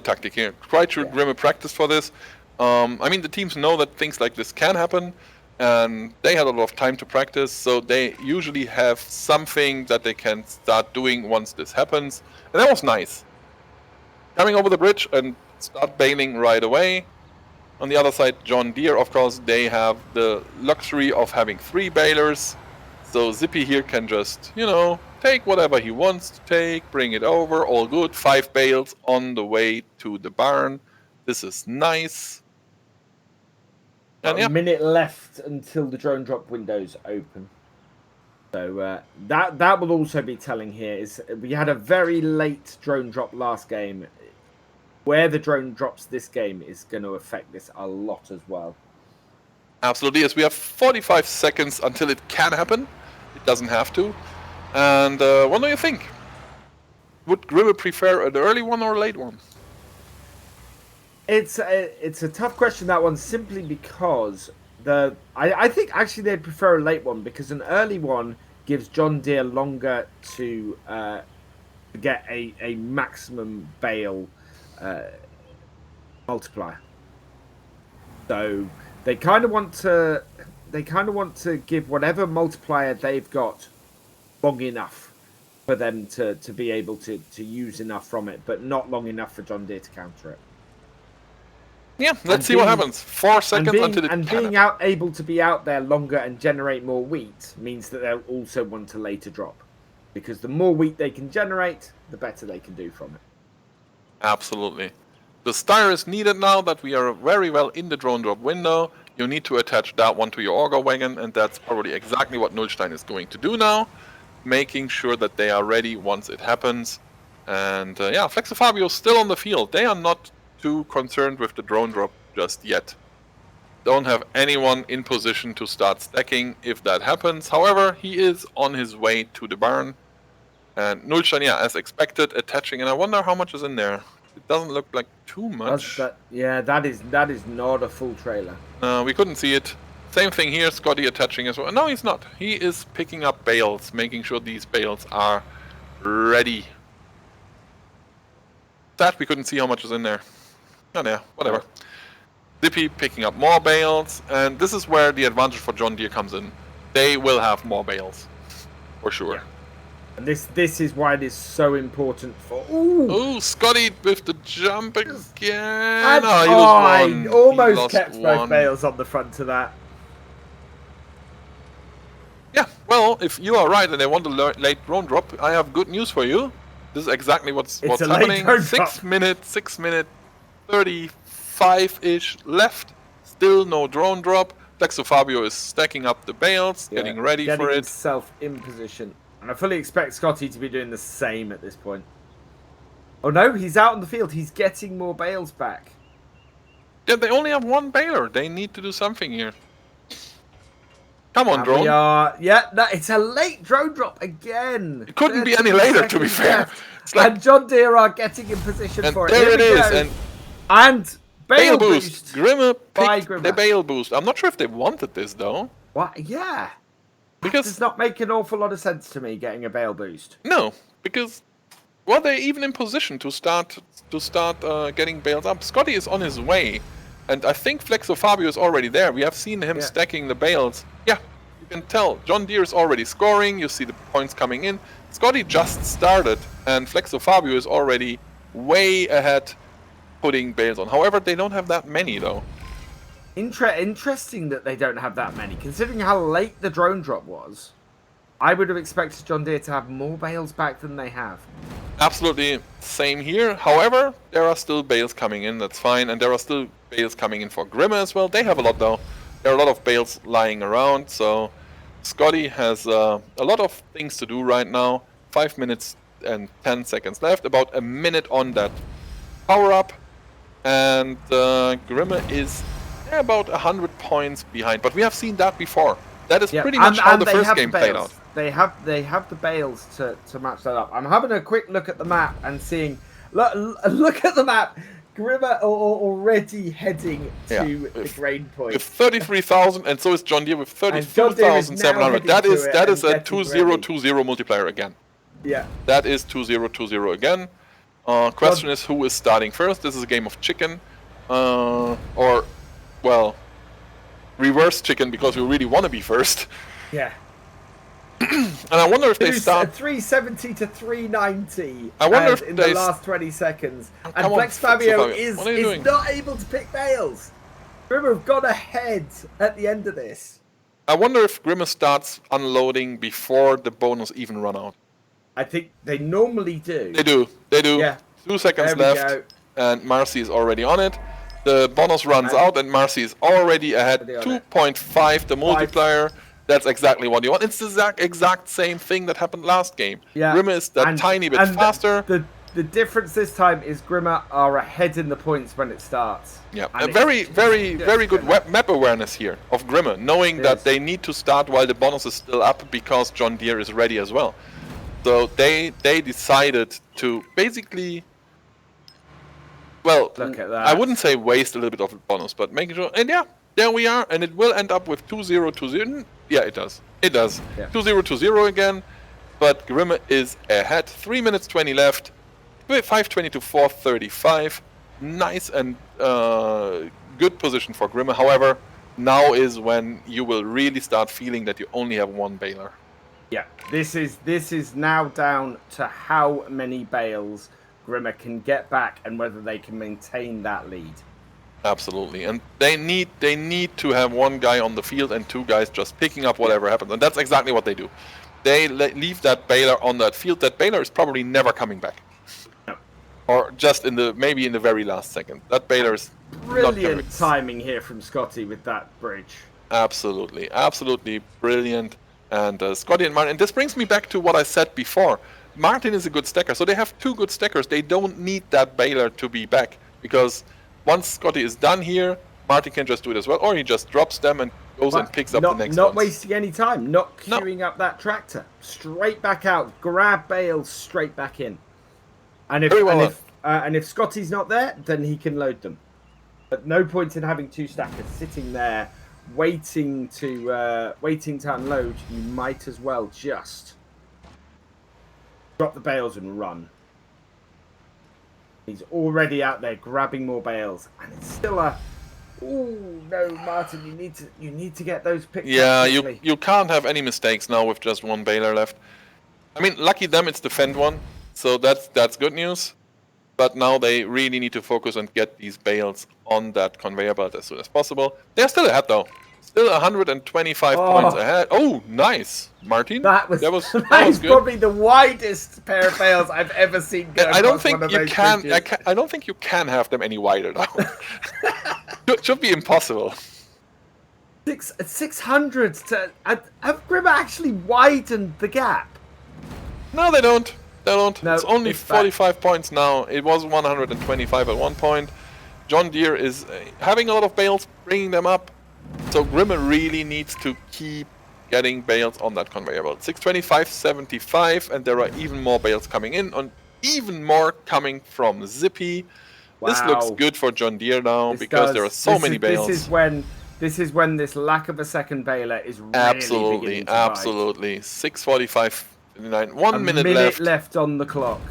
tactic here. Quite sure Grimmel practiced for this. I mean, the teams know that things like this can happen, and they had a lot of time to practice, so they usually have something that they can start doing once this happens. And that was nice. Coming over the bridge and start bailing right away. On the other side, John Deere, of course, they have the luxury of having 3 bailers. So Zippy here can just, you know, take whatever he wants to take, bring it over, all good. 5 bales on the way to the barn. This is nice. And a minute left until the drone drop windows open. So that will also be telling here. Is we had a very late drone drop last game. Where the drone drops this game is going to affect this a lot as well. Absolutely, as we have 45 seconds until it can happen. It doesn't have to. And what do you think? Would Grimmel prefer an early one or a late one? It's a tough question, that one, simply because I think actually they'd prefer a late one, because an early one gives John Deere longer to get a maximum bale multiplier. So they kind of want to give whatever multiplier they've got long enough for them to be able to use enough from it, but not long enough for John Deere to counter it. Yeah, let's see what happens. 4 seconds until it being able to be out there longer and generate more wheat means that they'll also want a later drop, because the more wheat they can generate, the better they can do from it. Absolutely. The star is needed now that we are very well in the drone drop window. You need to attach that one to your auger wagon, and that's probably exactly what Nullstein is going to do now, making sure that they are ready once it happens. And yeah, Flexofabio is still on the field. They are not too concerned with the drone drop just yet. Don't have anyone in position to start stacking if that happens. However, he is on his way to the barn. And Nullstein, yeah, as expected, attaching. And I wonder how much is in there. It doesn't look like too much. That is not a full trailer. We couldn't see it. Same thing here, Scotty attaching as well. No, he's not. He is picking up bales, making sure these bales are ready. That we couldn't see how much is in there. Oh yeah, whatever. Zippy picking up more bales, and this is where the advantage for John Deere comes in. They will have more bales, for sure. Yeah. And this is why it is so important for... Ooh, Scotty with the jump again. And he lost one. Almost kept both bales on the front of that. Yeah, well, if you are right and they want a late drone drop, I have good news for you. This is exactly what's happening. 6 minute 35-ish left. Still no drone drop. Flexofabio is stacking up the bales, getting ready for it. Getting himself in position. And I fully expect Scotty to be doing the same at this point. Oh no, he's out on the field. He's getting more bales back. Yeah, they only have 1 baler. They need to do something here. Come on, drone. It's a late drone drop again. It couldn't be any later, to be fair. It's like, and John Deere are getting in position for it. There it is. And bale boost. Grimmel picked the bale boost. I'm not sure if they wanted this, though. What? Yeah. Because it does not make an awful lot of sense to me, getting a bale boost. No, because, well, they're even in position to start getting bales up. Scotty is on his way, and I think Flexofabio is already there. We have seen him stacking the bales. Yeah, you can tell. John Deere is already scoring. You see the points coming in. Scotty just started, and Flexofabio is already way ahead, putting bales on. However, they don't have that many, though. Interesting that they don't have that many, considering how late the drone drop was. I would have expected John Deere to have more bales back than they have. Absolutely same here. However, there are still bales coming in, that's fine. And there are still bales coming in for Grimmel as well. They have a lot, though. There are a lot of bales lying around, so Scotty has a lot of things to do right now. 5 minutes and 10 seconds left. About a minute on that power-up. And Grimmel is about 100 points behind, but we have seen that before. That is pretty much how the first game played out. They have the bales to match that up. I'm having a quick look at the map and seeing. Look at the map. Grimmel already heading to the grain point. With 33,000, and so is John Deere with 32,700. That is a 2020 multiplier again. Yeah. That is 2020 again. Question is who is starting first. This is a game of chicken. Or, well, reverse chicken because we really want to be first. Yeah. And I wonder if they start 370 to 390. I wonder if in they the last 20 seconds. Come And on, Flex Fabio Fabio. is What are you doing? not able to pick bales. Grimmer have gone ahead at the end of this. I wonder if Grimace starts unloading before the bonus even run out. I think they normally do. They do. Yeah. 2 seconds There we left, go. and Marcy is already on it. The bonus runs out, and Marcy is already ahead. 2.5 the multiplier. That's exactly what you want. It's the exact same thing that happened last game. Yeah. Grimmer is that tiny bit faster. The difference this time is Grimmer are ahead in the points when it starts. Yeah, And a very good map awareness here of Grimmer, knowing that they need to start while the bonus is still up because John Deere is ready as well. So they decided to basically, well, look at that. I wouldn't say waste a little bit of bonus, but making sure, and yeah, there we are, and it will end up with 2-0-2-0. Yeah, it does. It does. 2-0-2-0 again, but Grimmer is ahead. 3 minutes 20 left. 5:20 to 4:35. Nice and good position for Grimmer. However, now is when you will really start feeling that you only have one baler. Yeah, this is now down to how many bales Grimmer can get back and whether they can maintain that lead. Absolutely, and they need to have one guy on the field and 2 guys just picking up whatever happens, and that's exactly what they do. They leave that baler on that field. That baler is probably never coming back. Or just maybe in the very last second. That baler is brilliant timing here from Scotty with that bridge. Absolutely, absolutely brilliant. And Scotty and Martin. And this brings me back to what I said before. Martin is a good stacker, so they have 2 good stackers. They don't need that baler to be back because once Scotty is done here, Martin can just do it as well, or he just drops them and goes and picks up the next one. Not wasting any time, not queuing up that tractor. Straight back out, grab bales, straight back in. And if Scotty's not there, then he can load them. But no point in having 2 stackers sitting there, waiting to unload. You might as well just drop the bales and run. He's already out there grabbing more bales, and it's still a. Oh no, Martin! You need to get those picked up. Yeah, you can't have any mistakes now with just 1 baler left. I mean, lucky them, it's the fend one. So that's good news, but now they really need to focus and get these bales on that conveyor belt as soon as possible. They're still ahead though, still 125 points ahead. Oh, nice, Martin. That was good. Probably the widest pair of bales I've ever seen. I don't think you can. I don't think you can have them any wider now. It should be impossible. 600 to have Grimmer actually widened the gap? No, they don't. No, it's only 45 back. points now. It was 125 at one point. John Deere is having a lot of bales, bringing them up. So Grimmer really needs to keep getting bales on that conveyor belt. 625.75, and there are even more bales coming in, and even more coming from Zippy. Wow. This looks good for John Deere now because there are so many bales. This is when this lack of a second baler is really absolutely. 6:45. 1 minute left on the clock.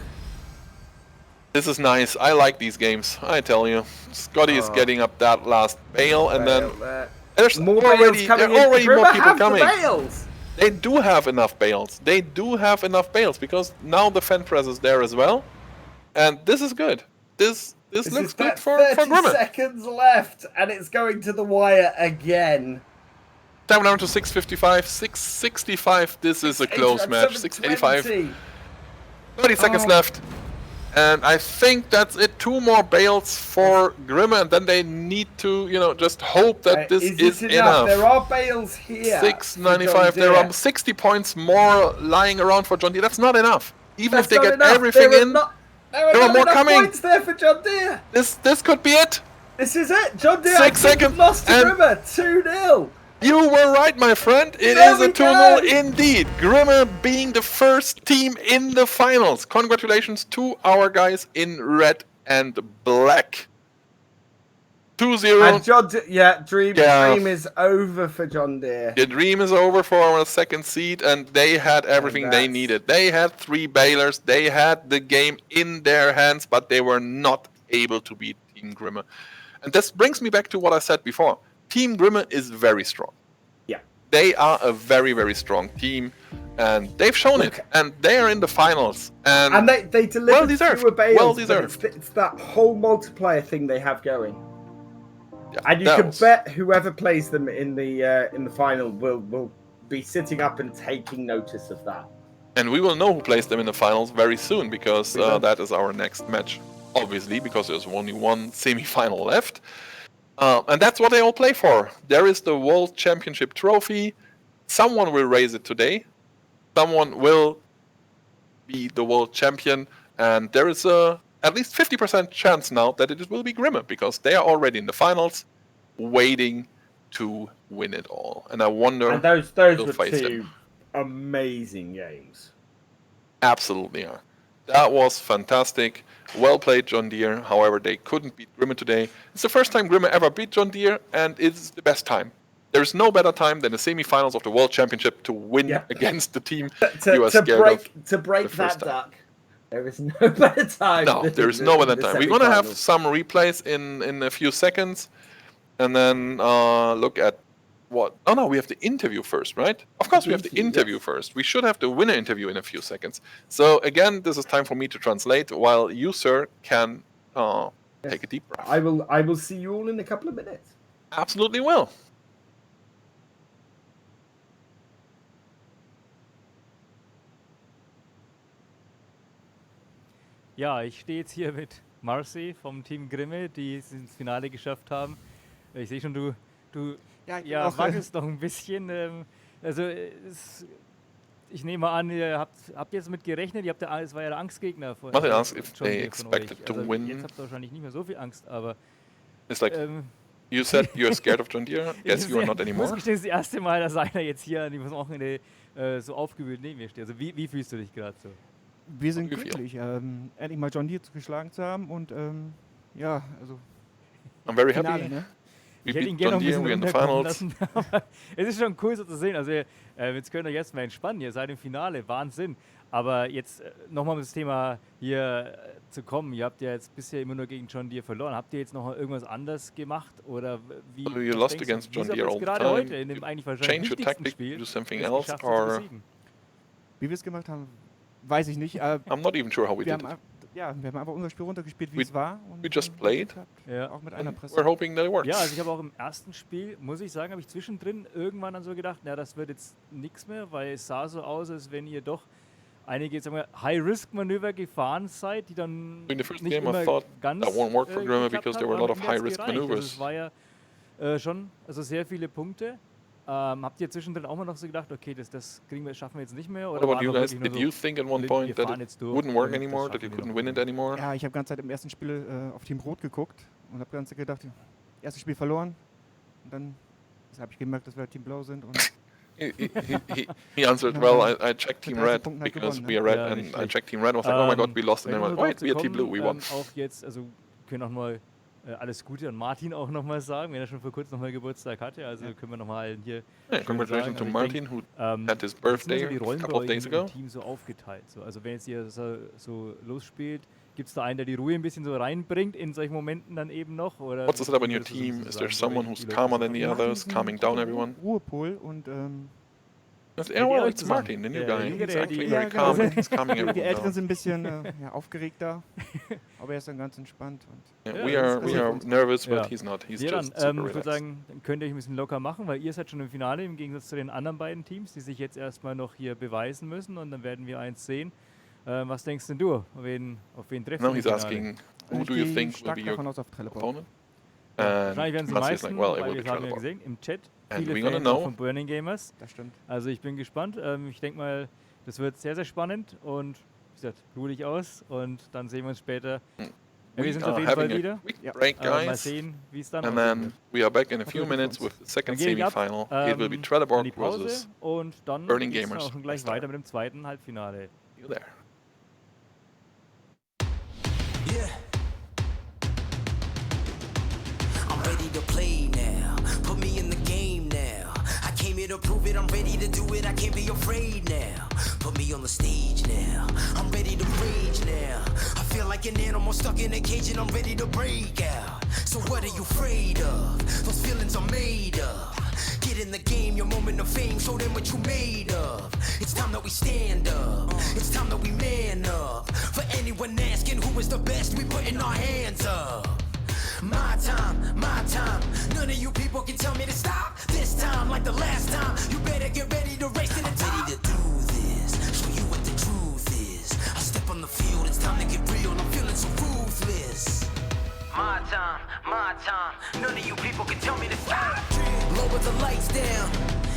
This is nice. I like these games. I tell you, Scotty is getting up that last bale, and then there's already more people coming. They do have enough bales. They do have enough bales because now the fend press is there as well, and this is good. This looks good for Grimmer. 30 seconds left, and it's going to the wire again. Time down to 6:55, 6:65. This is a close match. 6:85. 30 seconds left. And I think that's it. 2 more bales for Grimmer, and then they need to, just hope that this is enough. There are bales here. 695. There are 60 points more lying around for John Deere. That's not enough. Even if they get everything in, there are more coming. Points there for John Deere. This could be it. This is it. John Deere 6 seconds. Lost to Grimmer 2-0. You were right, my friend. It is a 2-0 indeed. Grimmer being the first team in the finals. Congratulations to our guys in red and black. 2-0. And dream is over for John Deere. The dream is over for a second seed, and they had everything they needed. They had 3 Baylors. They had the game in their hands, but they were not able to beat Team Grimme. And this brings me back to what I said before. Team Grimme is very strong. Yeah. They are a very, very strong team, and they've shown it. And they are in the finals. And they delivered fewer Baylors. Well deserved. It's that whole multiplier thing they have going. Yeah, and you can bet whoever plays them in the final will be sitting up and taking notice of that. And we will know who plays them in the finals very soon, because that is our next match. Obviously, because there's only one semi-final left. And that's what they all play for. There is the World Championship trophy. Someone will raise it today. Someone will be the world champion. And there is at least 50% chance now that it will be Grimme, because they are already in the finals, waiting to win it all. And I wonder. And those were 2 amazing games. Absolutely are. That was fantastic. Well played, John Deere. However, they couldn't beat Grimme today. It's the first time Grimme ever beat John Deere, and it's the best time. There's no better time than the semifinals of the World Championship to win against the team you are scared of. To break that duck. There is no better time. No, there is no better time. We're going to have some replays in a few seconds, and then look at what. Oh no, we have the interview first, right? Of course, we have the interview first. We should have the winner interview in a few seconds. So again, this is time for me to translate, while you, sir, can take a deep breath. I will see you all in a couple of minutes. Absolutely will. Ja, ich stehe jetzt hier mit Marcy vom Team Grimme, die es ins Finale geschafft haben. Ich sehe schon, du wackelst noch ein bisschen. Ich nehme an, ihr habt jetzt mit gerechnet, es war ja der Angstgegner. Nothing else if they expected to win. Jetzt habt ihr wahrscheinlich nicht mehr so viel Angst, aber... It's like, you said you're scared of John Deere? Yes, you are not anymore. Ich muss gestehen, das ist das erste Mal, dass einer jetzt hier an diesem Wochenende so aufgewühlt neben mir steht. Also wie fühlst du dich gerade so? Wir sind glücklich, endlich mal John Deere geschlagen zu haben und also... I'm very happy. Finale, ne? Ich hätte ihn gerne noch ein bisschen runterkommen lassen, aber es ist schon cool so zu sehen. Also jetzt könnt ihr jetzt mal entspannen, ihr seid im Finale, Wahnsinn. Aber jetzt nochmal um das Thema hier zu kommen. Ihr habt ja jetzt bisher immer nur gegen John Deere verloren. Habt ihr jetzt noch irgendwas anders gemacht? Oder wie you lost against John Deere all the gerade time. heute in dem eigentlich wahrscheinlich Change your tactic, Spiel, do something else, or... Wie wir es gemacht haben, weiß ich nicht. I'm not even sure how we did it. Wir haben einfach unser Spiel runtergespielt, wie es war. Und we just played. Auch mit einer Presse. We're hoping that it works. Ja, also ich habe auch im ersten Spiel, muss ich sagen, habe ich zwischendrin irgendwann dann so gedacht, na, das wird jetzt nichts mehr, weil es sah so aus, als wenn ihr doch einige High-Risk-Manöver gefahren seid, die dann in the first nicht game immer I thought ganz that won't work for Grimme because there were a lot of high-risk maneuvers. Also es war ja schon sehr viele Punkte. Habt ihr zwischendrin auch mal noch so gedacht, okay, das schaffen wir jetzt nicht mehr? Oder what about you guys? Did you think at one point that it wouldn't work anymore, that you couldn't win it anymore? Ja, ich habe die ganze Zeit im ersten Spiel auf Team Rot geguckt und habe die ganze Zeit gedacht, erstes Spiel verloren. Und dann habe ich gemerkt, dass wir Team Blau sind. Und he answered, well, I checked Team Red because we are red, and I checked Team Red and was like, oh my god, we lost, and then wait, we are Team Blue, we won. Auch jetzt, also können auch mal alles Gute an Martin auch nochmal sagen, wenn er schon vor kurzem nochmal Geburtstag hatte. Also können wir nochmal hier. Yeah, congratulations to Martin, who had his birthday a couple of days ago. Im Team so aufgeteilt. So. Also wenn jetzt hier so losspielt, gibt es da einen, der die Ruhe ein bisschen so reinbringt in solchen Momenten dann eben noch? Oder what's the setup in your team? Is there someone who's calmer than the others, calming down everyone? Ruhepol und it's Martin, the new guy. He's actually very calm and he's calming everyone die Älteren down. sind ein bisschen aufgeregter, aber er ist dann ganz entspannt. Und Yeah, we are nervous, but he's not. He's ja, just dann, super ich würde relaxed. sagen, dann könnt ihr euch ein bisschen locker machen, weil ihr seid schon im Finale im Gegensatz zu den anderen beiden Teams, die sich jetzt erstmal noch hier beweisen müssen und dann werden wir eins sehen. Was denkst denn du? Auf wen trifft Now ihr im he's Finale? asking, who do you think will be your auf Trelleborg. opponent? Wahrscheinlich werden sie Marcy is meisten, like, well, it weil will wir be haben ja Trelleborg. gesehen, im Chat And viele we're gonna Fans auch know. von Burning Gamers. Das stimmt. Also ich bin gespannt. Ich denke mal, das wird sehr, sehr spannend und wie gesagt, ruh dich aus und dann sehen wir uns später. Ja, wir We sind auf are jeden Fall having a wieder. quick break, Mal guys, sehen, wie es dann and aussehen then we are back in a few minutes with the second Dann gehe ich ab, semi-final. It will be in Trelleborg die Pause versus und dann Burning geht's Gamers. auch schon gleich weiter mit dem zweiten Halbfinale. you there. ready to play now. Put me in the game now. I came here to prove it, I'm ready to do it, I can't be afraid now. Put me on the stage now, I'm ready to rage now. I feel like an animal stuck in a cage and I'm ready to break out. So what are you afraid of? Those feelings are made up. Get in the game, your moment of fame, show them what you made of. It's time that we stand up, it's time that we man up. For anyone asking who is the best, we putting our hands up. My time, none of you people can tell me to stop. This time, like the last time, you better get ready to race to the top. I'm ready to do this, show you what the truth is. I step on the field, it's time to get real, I'm feeling so ruthless. My time, none of you people can tell me to stop. Lower the lights down,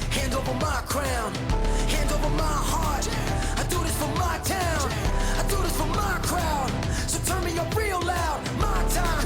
hand over my crown, hand over my heart. I do this for my town, I do this for my crowd. So turn me up real loud. My time,